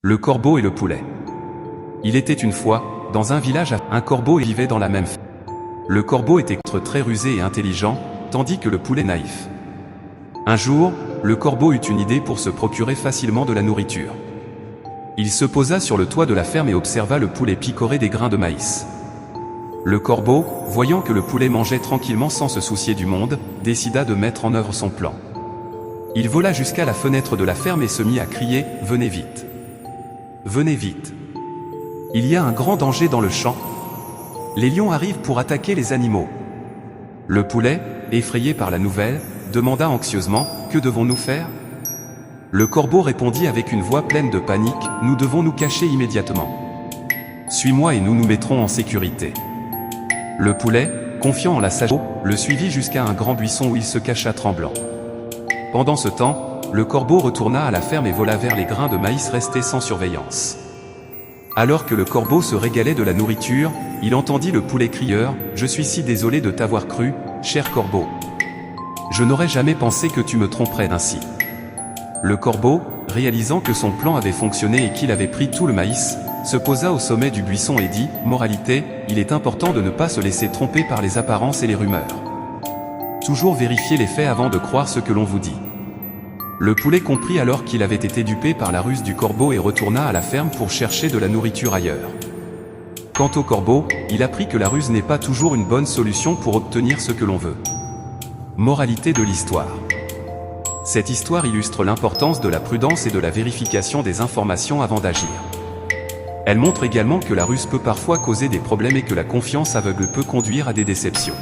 Le corbeau et le poulet. Il était une fois, dans un village, un corbeau vivait dans la même ferme. Le corbeau était très rusé et intelligent, tandis que le poulet naïf. Un jour, le corbeau eut une idée pour se procurer facilement de la nourriture. Il se posa sur le toit de la ferme et observa le poulet picorer des grains de maïs. Le corbeau, voyant que le poulet mangeait tranquillement sans se soucier du monde, décida de mettre en œuvre son plan. Il vola jusqu'à la fenêtre de la ferme et se mit à crier « Venez vite ! Venez vite! Il y a un grand danger dans le champ. Les lions arrivent pour attaquer les animaux. » Le poulet, effrayé par la nouvelle, demanda anxieusement « Que devons-nous faire ?» Le corbeau répondit avec une voix pleine de panique « Nous devons nous cacher immédiatement. Suis-moi et nous nous mettrons en sécurité. » Le poulet, confiant en la sagesse, le suivit jusqu'à un grand buisson où il se cacha tremblant. Pendant ce temps, le corbeau retourna à la ferme et vola vers les grains de maïs restés sans surveillance. Alors que le corbeau se régalait de la nourriture, il entendit le poulet crieur « Je suis si désolé de t'avoir cru, cher corbeau. Je n'aurais jamais pensé que tu me tromperais ainsi. » Le corbeau, réalisant que son plan avait fonctionné et qu'il avait pris tout le maïs, se posa au sommet du buisson et dit « Moralité, il est important de ne pas se laisser tromper par les apparences et les rumeurs. Toujours vérifier les faits avant de croire ce que l'on vous dit. » Le poulet comprit alors qu'il avait été dupé par la ruse du corbeau et retourna à la ferme pour chercher de la nourriture ailleurs. Quant au corbeau, il apprit que la ruse n'est pas toujours une bonne solution pour obtenir ce que l'on veut. Moralité de l'histoire. Cette histoire illustre l'importance de la prudence et de la vérification des informations avant d'agir. Elle montre également que la ruse peut parfois causer des problèmes et que la confiance aveugle peut conduire à des déceptions.